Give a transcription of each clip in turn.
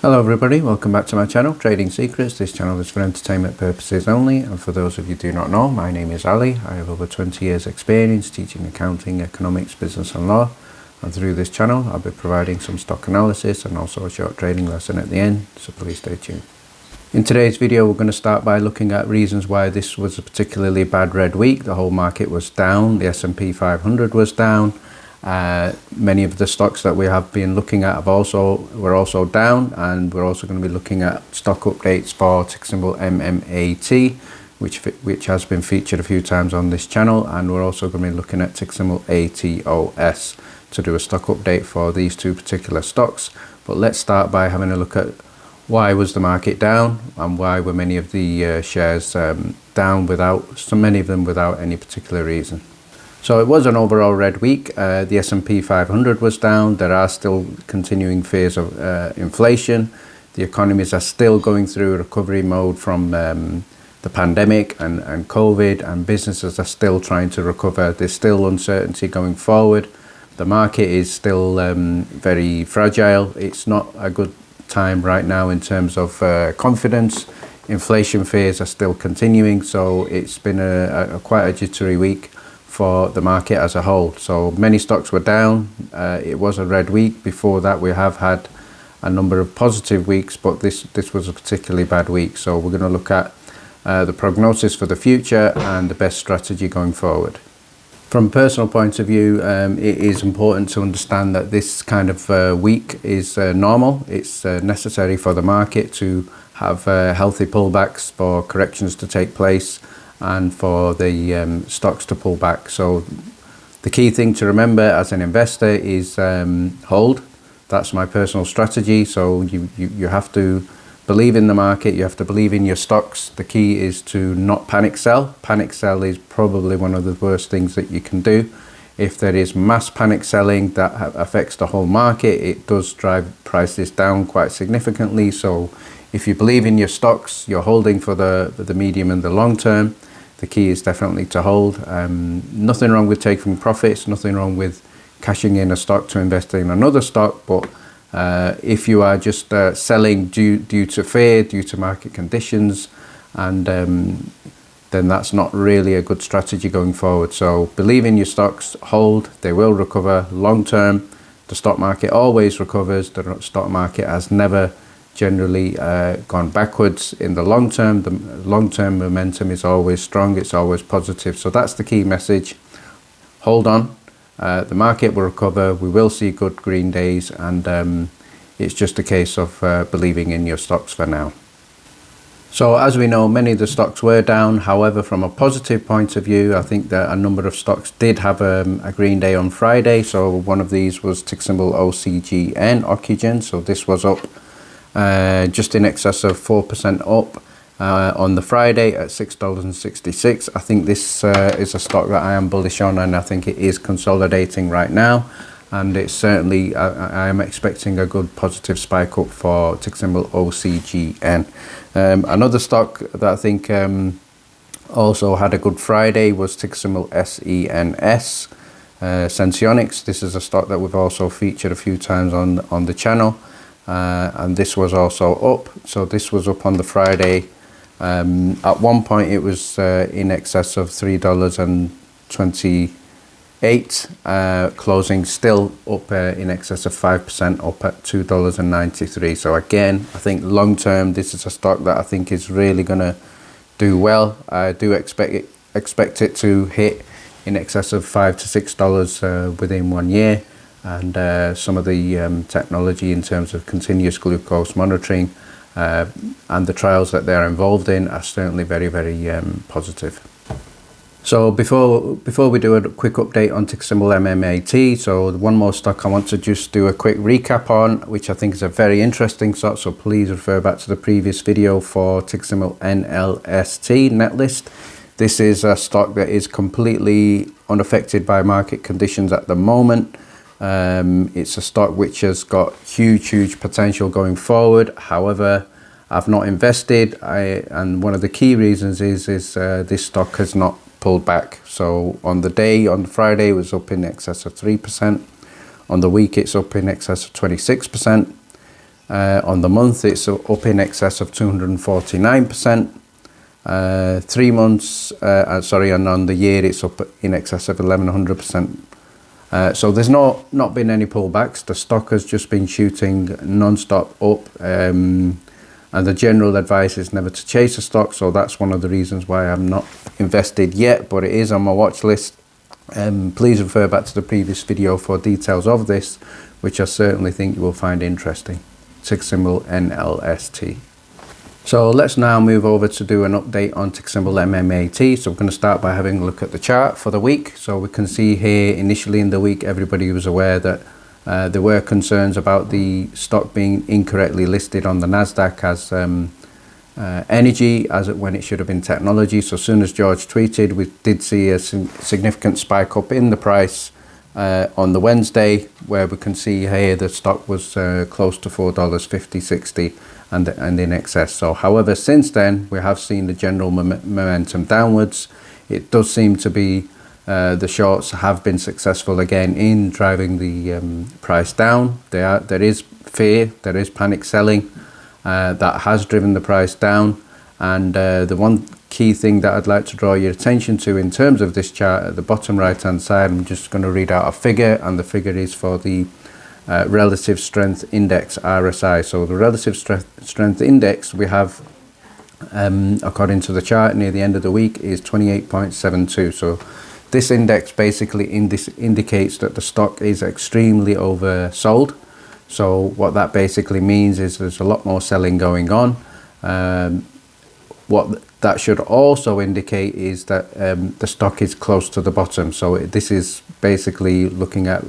Hello everybody, welcome back to my channel, Trading Secrets. This channel is for entertainment purposes only, and for those of you who do not know, my name is Ali. I have over 20 years experience teaching accounting, economics, business and law, and through this channel I'll be providing some stock analysis and also a short trading lesson at the end, so please stay tuned. In today's video we're going to start by looking at reasons why this was a particularly bad red week. The whole market was down, the S&P 500 was down. Many of the stocks that we have been looking at were also down, and we're also going to be looking at stock updates for ticker symbol MMAT, which has been featured a few times on this channel, and we're also going to be looking at ticker symbol ATOS to do a stock update for these two particular stocks. But let's start by having a look at why was the market down and why were many of the shares down many of them without any particular reason. So it was an overall red week. The S&P 500 was down. There are still continuing fears of inflation. The economies are still going through a recovery mode from the pandemic and COVID, and businesses are still trying to recover. There's still uncertainty going forward. The market is still very fragile. It's not a good time right now in terms of confidence. Inflation fears are still continuing, so it's been quite a jittery week for the market as a whole. So many stocks were down. It was a red week. Before that we have had a number of positive weeks, but this was a particularly bad week. So we're going to look at the prognosis for the future and the best strategy going forward. From a personal point of view, it is important to understand that this kind of week is normal. It's necessary for the market to have healthy pullbacks, for corrections to take place, and for the stocks to pull back. So the key thing to remember as an investor is hold. That's my personal strategy. So you have to believe in the market, you have to believe in your stocks. The key is to not panic sell. Panic sell is probably one of the worst things that you can do. If there is mass panic selling that affects the whole market, it does drive prices down quite significantly. So if you believe in your stocks, you're holding for the medium and the long term, the key is definitely to hold. Nothing wrong with taking profits, nothing wrong with cashing in a stock to invest in another stock, but if you are just selling due to fear, due to market conditions, and then that's not really a good strategy going forward. So believe in your stocks, hold, they will recover long term. The stock market always recovers. The stock market has never generally gone backwards in the long term. The long-term momentum is always strong, it's always positive. So that's the key message. Hold on, the market will recover, we will see good green days, and it's just a case of believing in your stocks for now. So as we know, many of the stocks were down. However, from a positive point of view, I think that a number of stocks did have a green day on Friday. So one of these was ticker symbol Oxygen. So this was up just in excess of 4% up on the Friday at $6.66. I think this is a stock that I am bullish on, and I think it is consolidating right now, and it's certainly I am expecting a good positive spike up for ticker symbol OCGN. Another stock that I think also had a good Friday was ticker symbol SENS, Senseonics. This is a stock that we've also featured a few times on the channel. And this was also up. So this was up on the Friday. At one point it was in excess of $3.28, closing still up in excess of 5% up at $2.93. So again, I think long term this is a stock that I think is really going to do well. I do expect it to hit in excess of $5 to $6 within 1 year. And some of the technology in terms of continuous glucose monitoring and the trials that they're involved in are certainly very, very positive. So before we do a quick update on ticker symbol MMAT, so one more stock I want to just do a quick recap on, which I think is a very interesting stock. So please refer back to the previous video for ticker symbol NLST, Netlist. This is a stock that is completely unaffected by market conditions at the moment. It's a stock which has got huge potential going forward. However, I've not invested, and one of the key reasons is this stock has not pulled back. So on Friday it was up in excess of 3%. On the week it's up in excess of 26%. On the month, it's up in excess of 249%. 3 months, and on the year, it's up in excess of 1100%. So there's not been any pullbacks. The stock has just been shooting non-stop up, and the general advice is never to chase a stock. So that's one of the reasons why I'm not invested yet, but it is on my watch list. Please refer back to the previous video for details of this, which I certainly think you will find interesting. Ticker symbol NLST. So let's now move over to do an update on ticker symbol MMAT. So we're going to start by having a look at the chart for the week. So we can see here initially in the week, everybody was aware that there were concerns about the stock being incorrectly listed on the NASDAQ as energy, when it should have been technology. So as soon as George tweeted, we did see a significant spike up in the price on the Wednesday, where we can see here the stock was close to $4.50, 60 and in excess. So however, since then we have seen the general momentum downwards. It does seem to be the shorts have been successful again in driving the price down. There is fear, there is panic selling that has driven the price down. And the one key thing that I'd like to draw your attention to in terms of this chart, at the bottom right hand side, I'm just going to read out a figure, and the figure is for the relative strength index, RSI. So the relative strength index we have, according to the chart near the end of the week, is 28.72. So this index basically indicates that the stock is extremely oversold. So what that basically means is there's a lot more selling going on. What that should also indicate is that the stock is close to the bottom. So this is basically looking at,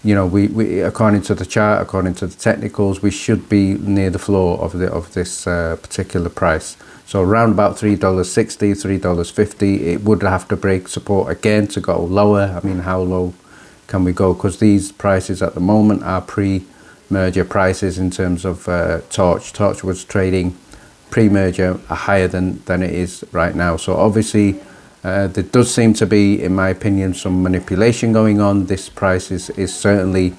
we according to the chart, according to the technicals, we should be near the floor of this particular price. So around about $3.60, $3.50, it would have to break support again to go lower. I mean, how low can we go? Because these prices at the moment are pre-merger prices in terms of Torch. Torch was trading pre-merger higher than it is right now. So obviously there does seem to be, in my opinion, some manipulation going on. This price is certainly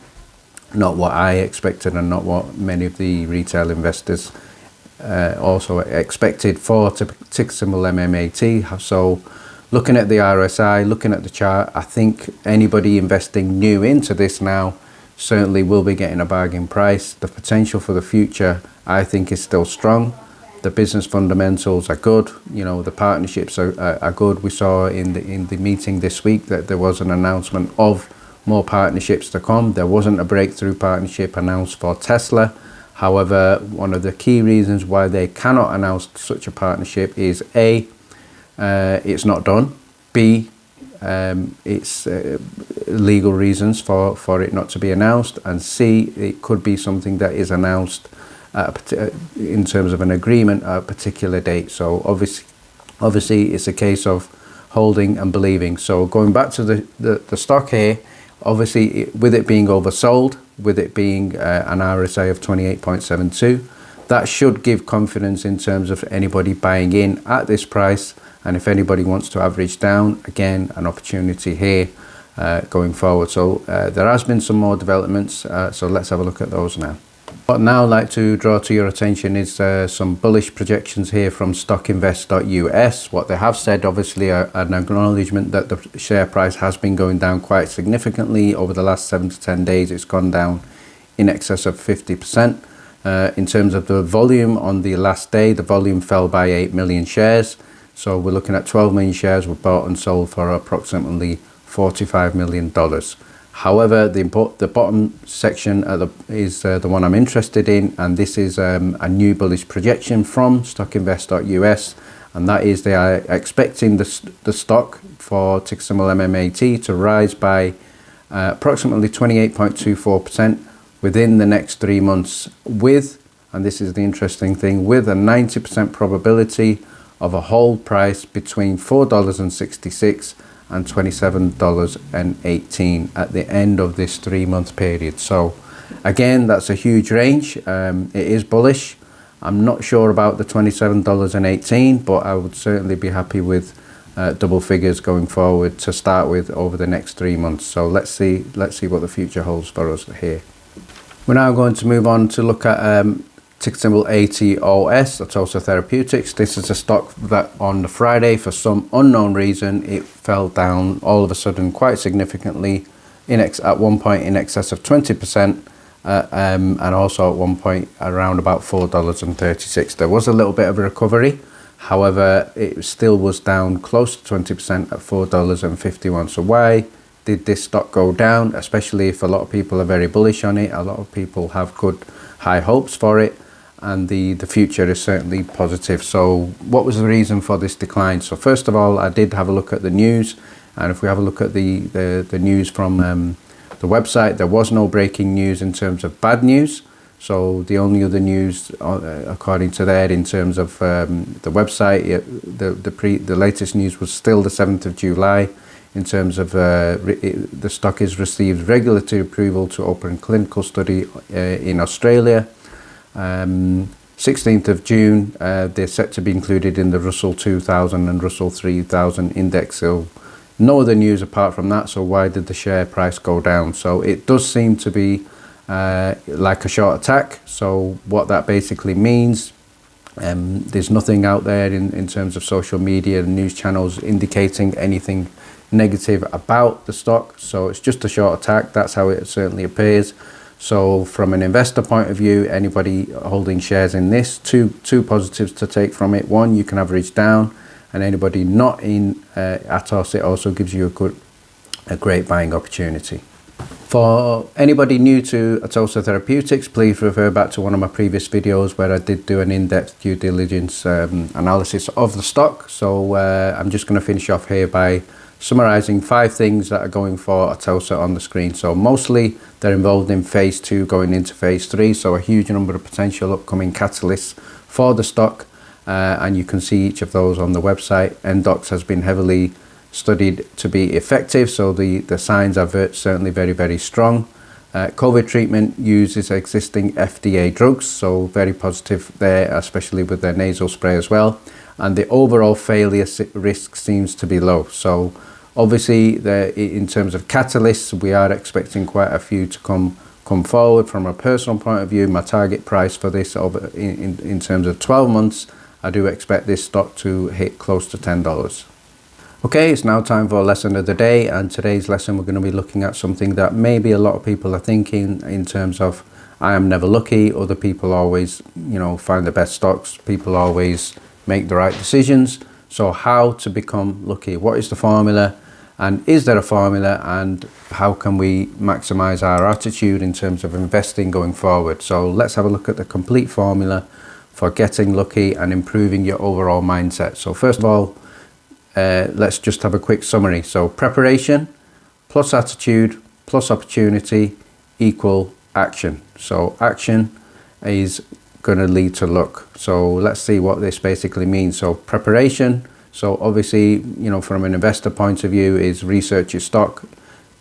not what I expected and not what many of the retail investors also expected for ticker symbol MMAT. So looking at the RSI, looking at the chart, I think anybody investing new into this now certainly will be getting a bargain price. The potential for the future, I think, is still strong. The business fundamentals are good. The partnerships are good. We saw in the meeting this week that there was an announcement of more partnerships to come. There wasn't a breakthrough partnership announced for Tesla. However, one of the key reasons why they cannot announce such a partnership is A, it's not done. B, it's legal reasons for it not to be announced. And C, it could be something that is announced in terms of an agreement at a particular date. So obviously it's a case of holding and believing. So going back to the stock here, obviously with it being oversold, with it being an RSI of 28.72, that should give confidence in terms of anybody buying in at this price. And if anybody wants to average down, again, an opportunity here going forward. So there has been some more developments, so let's have a look at those now. What I'd now like to draw to your attention is some bullish projections here from stockinvest.us. What they have said, obviously, an acknowledgement that the share price has been going down quite significantly over the last 7 to 10 days. It's gone down in excess of 50%. In terms of the volume on the last day, the volume fell by 8 million shares. So we're looking at 12 million shares were bought and sold for approximately $45 million. However, the bottom section is the one I'm interested in, and this is a new bullish projection from stockinvest.us, and that is they are expecting the stock for ticker symbol MMAT to rise by approximately 28.24% within the next 3 months with, and this is the interesting thing, with a 90% probability of a hold price between $4.66 and $27.18 at the end of this 3 month period. So again, that's a huge range. It is bullish. I'm not sure about the $27.18, but I would certainly be happy with double figures going forward to start with over the next 3 months. So let's see what the future holds for us here. We're now going to move on to look at ticker symbol ATOS, Attosa Therapeutics. This is a stock that on the Friday, for some unknown reason, it fell down all of a sudden quite significantly, at one point in excess of 20%, and also at one point around about $4.36. There was a little bit of a recovery. However, it still was down close to 20% at $4.51. So why did this stock go down? Especially if a lot of people are very bullish on it, a lot of people have good high hopes for it, and the future is certainly positive. So what was the reason for this decline? So first of all, I did have a look at the news, and if we have a look at the news from the website, there was no breaking news in terms of bad news. So the only other news, according to that, in terms of the website, the latest news was still the 7th of July. In terms of the stock has received regulatory approval to open clinical study in Australia. 16th of June, they're set to be included in the Russel 2000 and Russel 3000 index. So no other news apart from that. So why did the share price go down? So it does seem to be like a short attack. So what that basically means, there's nothing out there in terms of social media and news channels indicating anything negative about the stock. So it's just a short attack. That's how it certainly appears. So from an investor point of view, anybody holding shares in this, two positives to take from it. One, you can average down, and anybody not in Atos, it also gives you a great buying opportunity. For anybody new to Attosa Therapeutics, please refer back to one of my previous videos where I did do an in-depth due diligence analysis of the stock. So I'm just going to finish off here by summarizing 5 things that are going for Attosa on the screen. So mostly they're involved in phase 2 going into phase 3. So a huge number of potential upcoming catalysts for the stock. And you can see each of those on the website. NDOX has been heavily studied to be effective, so the signs are certainly very, very strong. COVID treatment uses existing FDA drugs, so very positive there, especially with their nasal spray as well. And the overall failure risk seems to be low. So obviously, in terms of catalysts, we are expecting quite a few to come forward. From a personal point of view, my target price for this in terms of 12 months, I do expect this stock to hit close to $10. Okay, it's now time for a lesson of the day, and today's lesson we're going to be looking at something that maybe a lot of people are thinking in terms of I am never lucky, other people always, find the best stocks, people always make the right decisions. So how to become lucky? What is the formula, and is there a formula, and how can we maximize our attitude in terms of investing going forward? So let's have a look at the complete formula for getting lucky and improving your overall mindset. So first of all, let's just have a quick summary. So preparation plus attitude plus opportunity equal action. So action is going to lead to luck. So let's see what this basically means. So preparation, so obviously, from an investor point of view, is research your stock,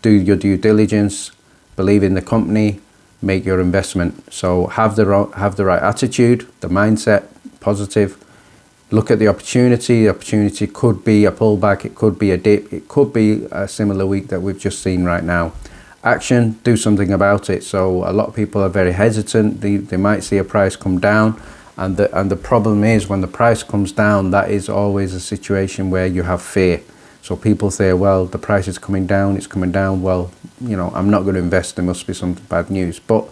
do your due diligence, believe in the company, make your investment. So have the right attitude, the mindset, positive. Look at the opportunity. The opportunity could be a pullback, it could be a dip, it could be a similar week that we've just seen right now. Action, do something about it. So a lot of people are very hesitant. They might see a price come down, and the problem is when the price comes down, that is always a situation where you have fear. So people say, well, the price is coming down, it's coming down. Well, I'm not going to invest. There must be some bad news. But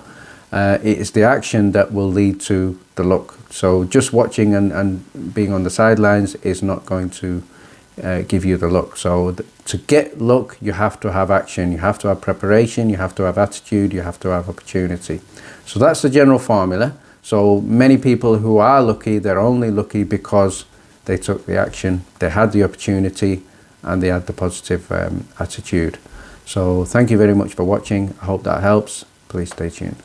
it's the action that will lead to the luck. So just watching and being on the sidelines is not going to give you the luck. So to get luck, you have to have action, you have to have preparation, you have to have attitude, you have to have opportunity. So that's the general formula. So many people who are lucky, they're only lucky because they took the action, they had the opportunity, and they had the positive attitude. So thank you very much for watching. I hope that helps. Please stay tuned.